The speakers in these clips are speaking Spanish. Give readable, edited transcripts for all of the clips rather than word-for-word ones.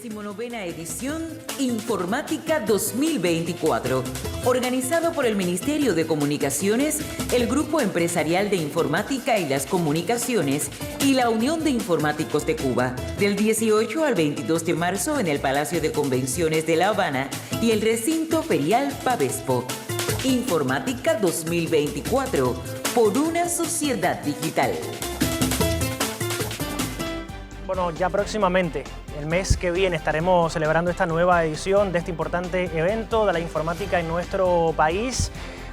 19ª edición Informática 2024, organizado por el Ministerio de Comunicaciones, el Grupo Empresarial de Informática y las Comunicaciones y la Unión de Informáticos de Cuba, del 18 al 22 de marzo en el Palacio de Convenciones de La Habana y el Recinto Ferial Pavespo. Informática 2024, por una sociedad digital. Bueno, ya próximamente, el mes que viene, estaremos celebrando esta nueva edición de este importante evento de la informática en nuestro país.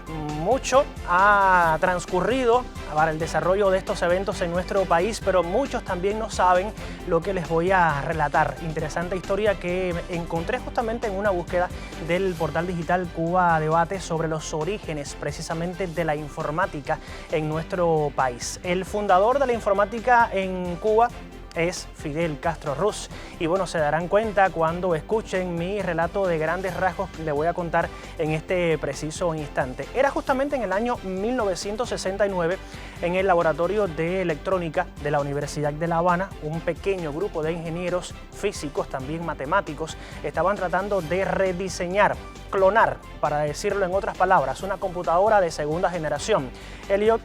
Mucho ha transcurrido para el desarrollo de estos eventos en nuestro país, pero muchos también no saben lo que les voy a relatar. Interesante historia que encontré justamente en una búsqueda del portal digital Cuba Debate sobre los orígenes precisamente de la informática en nuestro país. El fundador de la informática en Cuba es Fidel Castro Ruz, y bueno, se darán cuenta cuando escuchen mi relato de grandes rasgos que les voy a contar en este preciso instante. Era justamente en el año 1969 en el laboratorio de electrónica de la Universidad de La Habana. Un pequeño grupo de ingenieros físicos, también matemáticos, estaban tratando de rediseñar, clonar, para decirlo en otras palabras, una computadora de segunda generación, Elliott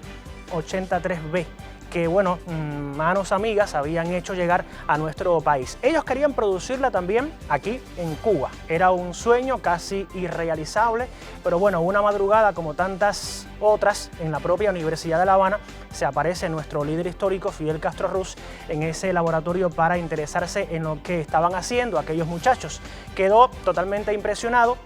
83B, que bueno, manos amigas habían hecho llegar a nuestro país. Ellos querían producirla también aquí en Cuba. Era un sueño casi irrealizable, pero bueno, una madrugada como tantas otras en la propia Universidad de La Habana, se aparece nuestro líder histórico Fidel Castro Ruz en ese laboratorio para interesarse en lo que estaban haciendo aquellos muchachos. Quedó totalmente impresionado.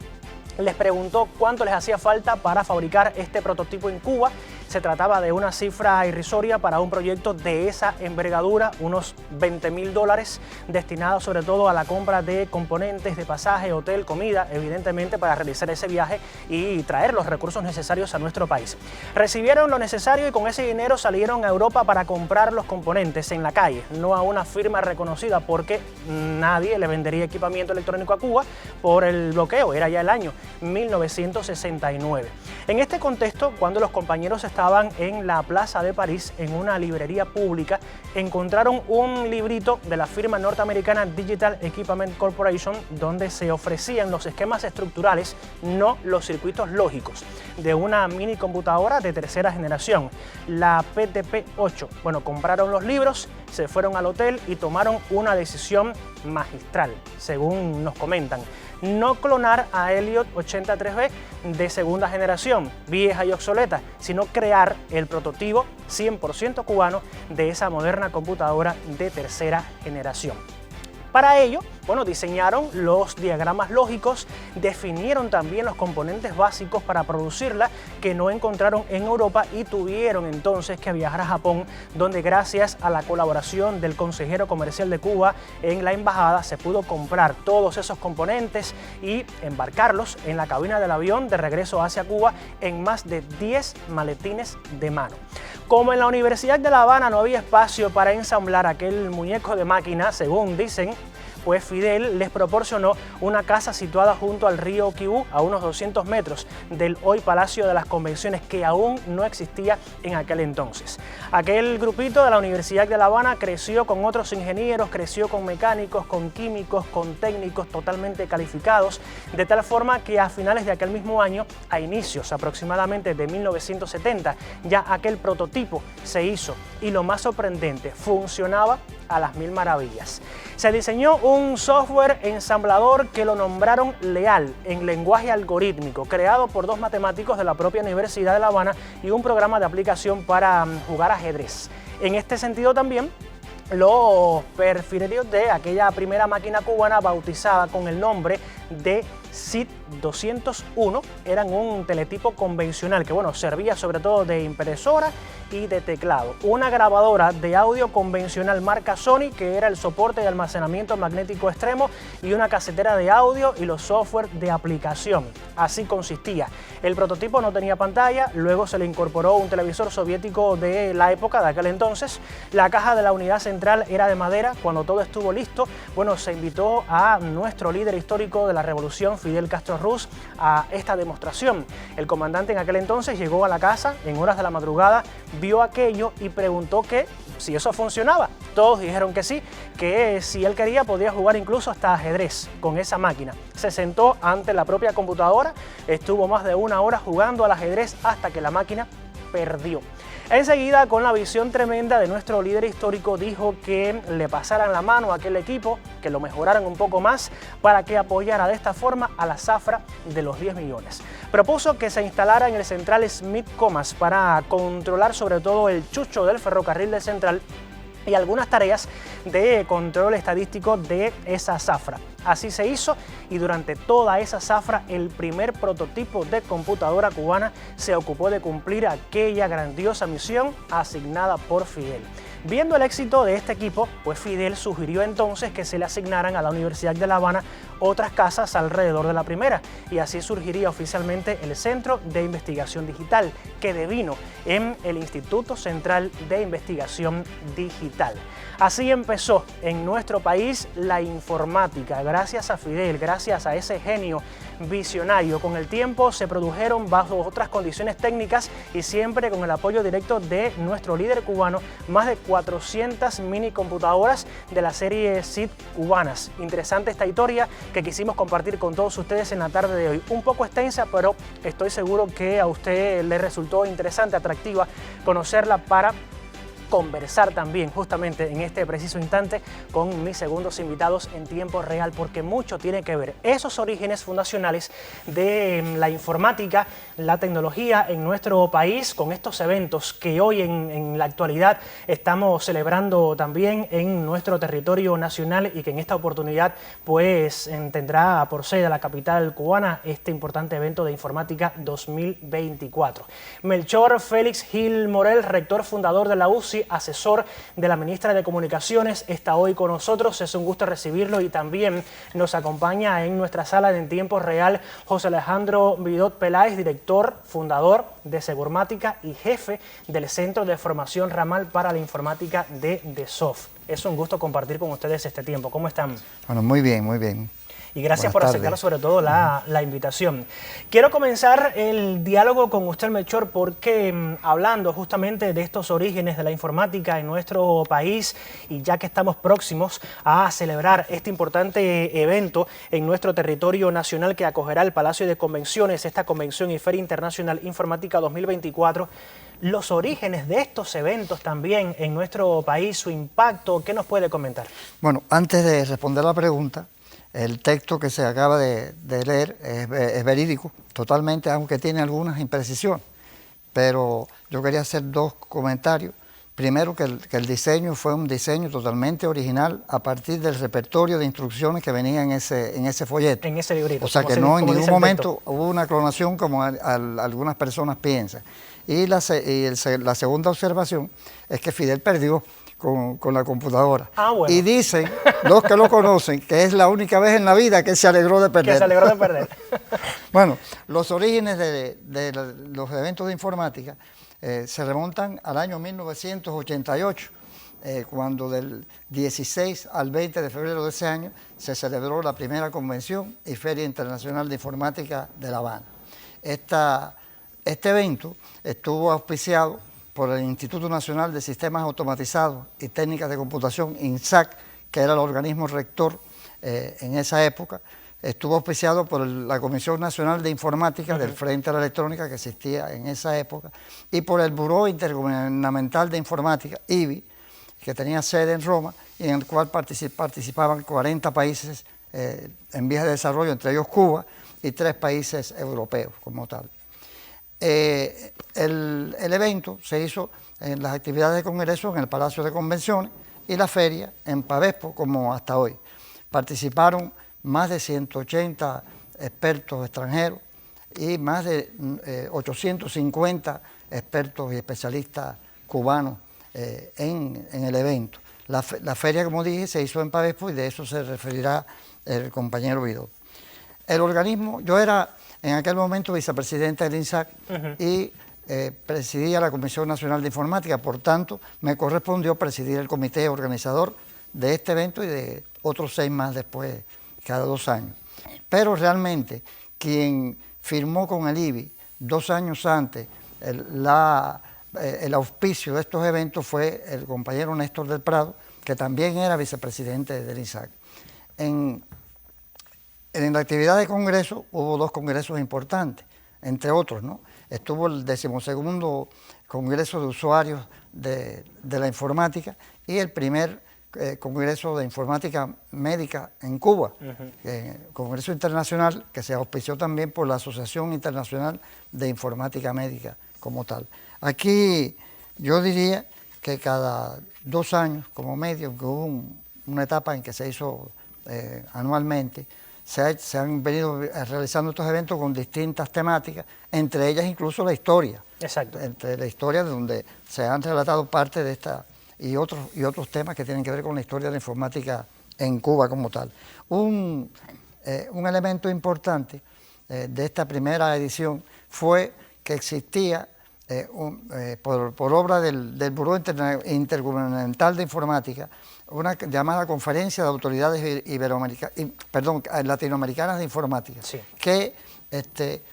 Les preguntó cuánto les hacía falta para fabricar este prototipo en Cuba. Se trataba de una cifra irrisoria para un proyecto de esa envergadura, unos $20.000, destinados sobre todo a la compra de componentes de pasaje, hotel, comida, evidentemente para realizar ese viaje y traer los recursos necesarios a nuestro país. Recibieron lo necesario y con ese dinero salieron a Europa para comprar los componentes en la calle, no a una firma reconocida, porque nadie le vendería equipamiento electrónico a Cuba por el bloqueo. Era ya el año 1969. En este contexto, cuando los compañeros estaban en la Plaza de París, en una librería pública, encontraron un librito de la firma norteamericana Digital Equipment Corporation, donde se ofrecían los esquemas estructurales, no los circuitos lógicos, de una mini computadora de tercera generación, la PTP-8. Bueno, compraron los libros, se fueron al hotel y tomaron una decisión magistral, según nos comentan: no clonar a Elliott 83B de segunda generación, vieja y obsoleta, sino crear el prototipo 100% cubano de esa moderna computadora de tercera generación. Para ello, bueno, diseñaron los diagramas lógicos, definieron también los componentes básicos para producirla, que no encontraron en Europa, y tuvieron entonces que viajar a Japón, donde gracias a la colaboración del consejero comercial de Cuba en la embajada se pudo comprar todos esos componentes y embarcarlos en la cabina del avión de regreso hacia Cuba en más de 10 maletines de mano. Como en la Universidad de La Habana no había espacio para ensamblar aquel muñeco de máquina, según dicen, pues Fidel les proporcionó una casa situada junto al río Quibú, a unos 200 metros del hoy Palacio de las Convenciones, que aún no existía en aquel entonces. Aquel grupito de la Universidad de La Habana creció con otros ingenieros, creció con mecánicos, con químicos, con técnicos totalmente calificados, de tal forma que a finales de aquel mismo año, a inicios aproximadamente de 1970, ya aquel prototipo se hizo, y lo más sorprendente, funcionaba a las mil maravillas. Se diseñó un software ensamblador que lo nombraron Leal, en lenguaje algorítmico, creado por dos matemáticos de la propia Universidad de La Habana, y un programa de aplicación para jugar ajedrez. En este sentido también, los periféricos de aquella primera máquina cubana, bautizada con el nombre de SID 201, eran un teletipo convencional que bueno, servía sobre todo de impresora y de teclado. Una grabadora de audio convencional marca Sony, que era el soporte de almacenamiento magnético extremo, y una casetera de audio y los software de aplicación. Así consistía. El prototipo no tenía pantalla, luego se le incorporó un televisor soviético de la época de aquel entonces. La caja de la unidad central era de madera. Cuando todo estuvo listo, bueno, se invitó a nuestro líder histórico de la revolución, Fidel Castro Ruz a esta demostración. El comandante en aquel entonces llegó a la casa en horas de la madrugada, vio aquello y preguntó que si eso funcionaba. Todos dijeron que sí, que si él quería podía jugar incluso hasta ajedrez con esa máquina. Se sentó ante la propia computadora, estuvo más de 1 hora jugando al ajedrez hasta que la máquina perdió. Enseguida, con la visión tremenda de nuestro líder histórico, dijo que le pasaran la mano a aquel equipo, que lo mejoraran un poco más para que apoyara de esta forma a la zafra de los 10 millones. Propuso que se instalara en el Central Smith Comas para controlar sobre todo el chucho del ferrocarril del Central y algunas tareas de control estadístico de esa zafra. Así se hizo y durante toda esa zafra el primer prototipo de computadora cubana se ocupó de cumplir aquella grandiosa misión asignada por Fidel. Viendo el éxito de este equipo, pues Fidel sugirió entonces que se le asignaran a la Universidad de La Habana otras casas alrededor de la primera y así surgiría oficialmente el Centro de Investigación Digital, que devino en el Instituto Central de Investigación Digital. Así empezó en nuestro país la informática, gracias a Fidel, gracias a ese genio visionario. Con el tiempo se produjeron bajo otras condiciones técnicas y siempre con el apoyo directo de nuestro líder cubano, más de 400 mini computadoras de la serie SID cubanas. Interesante esta historia que quisimos compartir con todos ustedes en la tarde de hoy. Un poco extensa, pero estoy seguro que a usted le resultó interesante, atractiva conocerla para conversar también justamente en este preciso instante con mis segundos invitados en tiempo real, porque mucho tiene que ver esos orígenes fundacionales de la informática, la tecnología en nuestro país con estos eventos que hoy en la actualidad estamos celebrando también en nuestro territorio nacional y que en esta oportunidad pues tendrá por sede la capital cubana este importante evento de informática 2024. Melchor Félix Gil Morel, rector fundador de la UCI, asesor de la ministra de Comunicaciones, está hoy con nosotros. Es un gusto recibirlo y también nos acompaña en nuestra sala de En Tiempo Real José Alejandro Vidot Peláez, director, fundador de Segurmática y jefe del Centro de Formación Ramal para la Informática de DESOF. Es un gusto compartir con ustedes este tiempo. ¿Cómo están? Bueno, muy bien, muy bien. Y gracias por aceptar sobre todo la invitación. Quiero comenzar el diálogo con usted, Melchor, porque hablando justamente de estos orígenes de la informática en nuestro país y ya que estamos próximos a celebrar este importante evento en nuestro territorio nacional que acogerá el Palacio de Convenciones, esta Convención y Feria Internacional Informática 2024, los orígenes de estos eventos también en nuestro país, su impacto, ¿qué nos puede comentar? Bueno, antes de responder la pregunta, el texto que se acaba de leer es verídico, totalmente, aunque tiene algunas imprecisiones. Pero yo quería hacer 2 comentarios. Primero, que el diseño fue un diseño totalmente original a partir del repertorio de instrucciones que venía en ese folleto. En ese librito. O sea que no en ningún momento hubo una clonación como algunas personas piensan. Y la segunda observación es que Fidel perdió con la computadora. Bueno. Y dicen, los que lo conocen, que es la única vez en la vida que se alegró de perder. Que se alegró de perder. Bueno, los orígenes de los eventos de informática se remontan al año 1988, cuando del 16 al 20 de febrero de ese año se celebró la primera convención y Feria Internacional de Informática de La Habana. Este evento estuvo auspiciado por el Instituto Nacional de Sistemas Automatizados y Técnicas de Computación, INSAC, que era el organismo rector en esa época. Estuvo auspiciado por la Comisión Nacional de Informática del Frente a la Electrónica, que existía en esa época, y por el Buró Intergubernamental de Informática, IBI, que tenía sede en Roma, y en el cual participaban 40 países en vías de desarrollo, entre ellos Cuba, y 3 países europeos como tal. El evento se hizo en las actividades de congreso en el Palacio de Convenciones y la feria en Pavespo, como hasta hoy. Participaron más de 180 expertos extranjeros y más de 850 expertos y especialistas cubanos en el evento. La feria, como dije, se hizo en Pavespo y de eso se referirá el compañero Vidot. El organismo, yo era en aquel momento vicepresidente del INSAC y presidía la Comisión Nacional de Informática, por tanto me correspondió presidir el comité organizador de este evento y de otros 6 más después, cada 2 años. Pero realmente quien firmó con el IBI 2 años antes el auspicio de estos eventos fue el compañero Néstor del Prado, que también era vicepresidente del INSAC. En la actividad de congreso hubo 2 congresos importantes, entre otros, ¿no? Estuvo el 12º Congreso de Usuarios de la Informática y el primer Congreso de Informática Médica en Cuba, Congreso Internacional que se auspició también por la Asociación Internacional de Informática Médica como tal. Aquí yo diría que cada 2 años como medio, que hubo una etapa en que se hizo anualmente, se han venido realizando estos eventos con distintas temáticas, entre ellas incluso la historia. Exacto. Entre la historia donde se han relatado parte de esta y otros temas que tienen que ver con la historia de la informática en Cuba como tal. Un elemento importante de esta primera edición fue que existía por obra del Buró Intergubernamental de Informática, una llamada Conferencia de Autoridades Latinoamericanas de Informática, sí, que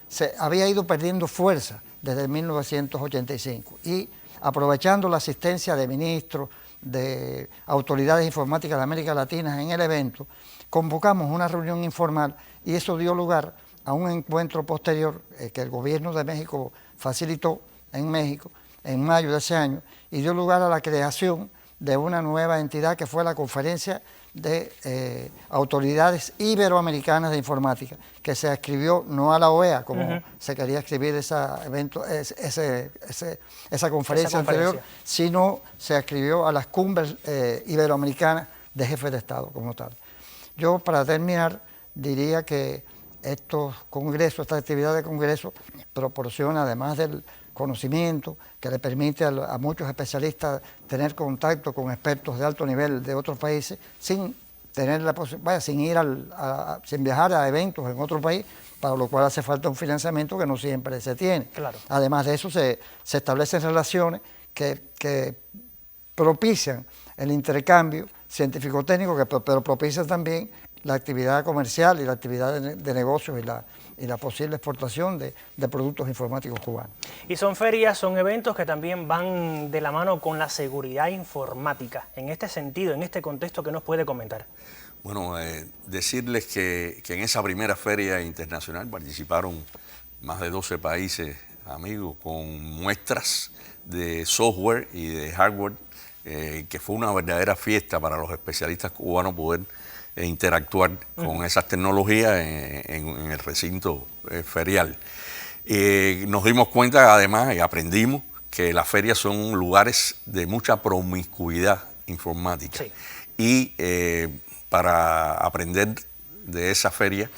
se había ido perdiendo fuerza desde 1985 y aprovechando la asistencia de ministros, de autoridades informáticas de América Latina en el evento, convocamos una reunión informal y eso dio lugar a un encuentro posterior que el gobierno de México facilitó en México en mayo de ese año y dio lugar a la creación de una nueva entidad que fue la Conferencia de Autoridades Iberoamericanas de Informática, que se adscribió no a la OEA, como se quería escribir esa conferencia anterior, sino se adscribió a las cumbres iberoamericanas de jefes de Estado como tal. Yo, para terminar, diría que estos congresos, esta actividad de congreso, proporciona, además del conocimiento que le permite a muchos especialistas tener contacto con expertos de alto nivel de otros países sin tener la posibilidad, sin viajar a eventos en otro país, para lo cual hace falta un financiamiento que no siempre se tiene. Claro. Además de eso se establecen relaciones que propician el intercambio científico-técnico, pero propician también la actividad comercial y la actividad de negocios y la posible exportación de productos informáticos cubanos. Y son ferias, son eventos que también van de la mano con la seguridad informática. En este sentido, en este contexto, ¿qué nos puede comentar? Bueno, decirles que en esa primera feria internacional participaron más de 12 países amigos con muestras de software y de hardware, que fue una verdadera fiesta para los especialistas cubanos poder interactuar con esas tecnologías en el recinto ferial. Nos dimos cuenta además y aprendimos que las ferias son lugares de mucha promiscuidad informática. Sí. Y para aprender de esa feria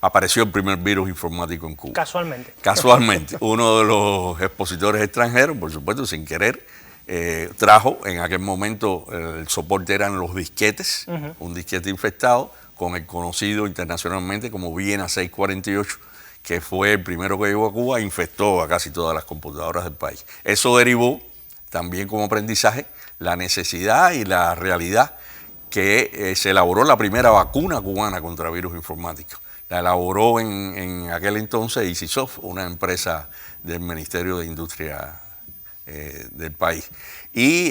apareció el primer virus informático en Cuba. Casualmente. Casualmente. Uno de los expositores extranjeros, por supuesto, sin querer, trajo, en aquel momento el soporte eran los disquetes, un disquete infectado con el conocido internacionalmente como Viena 648, que fue el primero que llegó a Cuba e infectó a casi todas las computadoras del país. Eso derivó también como aprendizaje la necesidad y la realidad que se elaboró la primera vacuna cubana contra virus informáticos. La elaboró en aquel entonces EasySoft, una empresa del Ministerio de Industria del país. Y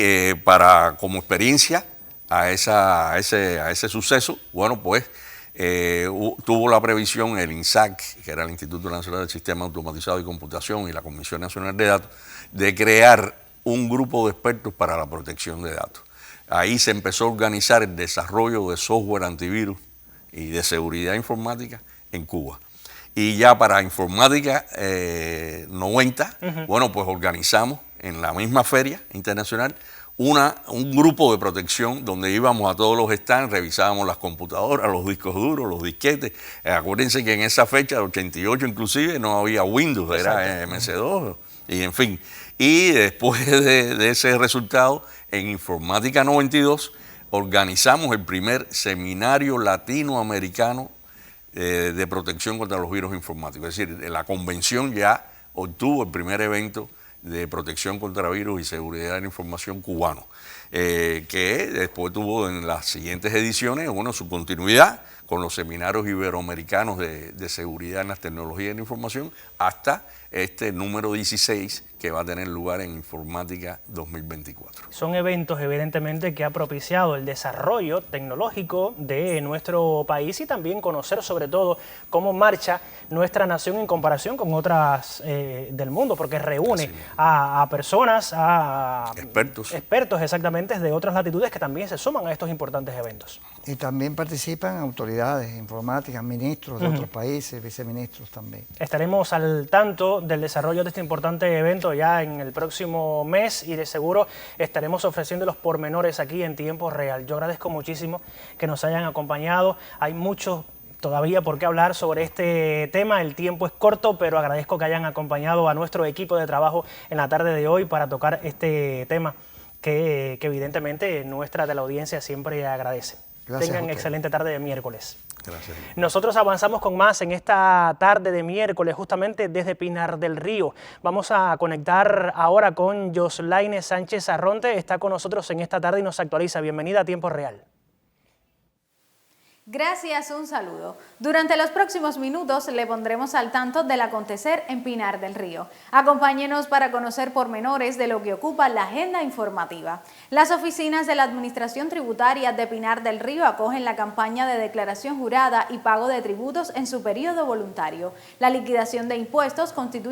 como experiencia a ese suceso, bueno, pues tuvo la previsión el INSAC, que era el Instituto Nacional del Sistema Automatizado y Computación, y la Comisión Nacional de Datos, de crear un grupo de expertos para la protección de datos. Ahí se empezó a organizar el desarrollo de software antivirus y de seguridad informática en Cuba. Y ya para informática 90, bueno, pues organizamos en la misma feria internacional un grupo de protección donde íbamos a todos los stands, revisábamos las computadoras, los discos duros, los disquetes. Acuérdense que en esa fecha, el 88 inclusive, no había Windows, era MS2, y en fin. Y después de ese resultado, en Informática 92, organizamos el primer seminario latinoamericano de protección contra los virus informáticos. Es decir, la convención ya obtuvo el primer evento de Protección contra Virus y Seguridad de la Información cubano, que después tuvo en las siguientes ediciones, bueno, su continuidad con los seminarios iberoamericanos de seguridad en las tecnologías de la información, hasta este número 16 que va a tener lugar en Informática 2024. Son eventos evidentemente que ha propiciado el desarrollo tecnológico de nuestro país y también conocer sobre todo cómo marcha nuestra nación en comparación con otras del mundo, porque reúne a personas, a expertos exactamente de otras latitudes que también se suman a estos importantes eventos. Y también participan autoridades informáticas, ministros de otros países, viceministros también. Estaremos al tanto del desarrollo de este importante evento ya en el próximo mes y de seguro estaremos ofreciendo los pormenores aquí en tiempo real. Yo agradezco muchísimo que nos hayan acompañado. Hay mucho todavía por qué hablar sobre este tema, el tiempo es corto, pero agradezco que hayan acompañado a nuestro equipo de trabajo en la tarde de hoy para tocar este tema que evidentemente nuestra de la audiencia siempre agradece. Gracias. Tengan excelente tarde de miércoles. Gracias. Nosotros avanzamos con más en esta tarde de miércoles, justamente desde Pinar del Río. Vamos a conectar ahora con Yoslaine Sánchez Arronte, está con nosotros en esta tarde y nos actualiza. Bienvenida a Tiempo Real. Gracias, un saludo. Durante los próximos minutos le pondremos al tanto del acontecer en Pinar del Río. Acompáñenos para conocer pormenores de lo que ocupa la agenda informativa. Las oficinas de la Administración Tributaria de Pinar del Río acogen la campaña de declaración jurada y pago de tributos en su periodo voluntario. La liquidación de impuestos constituye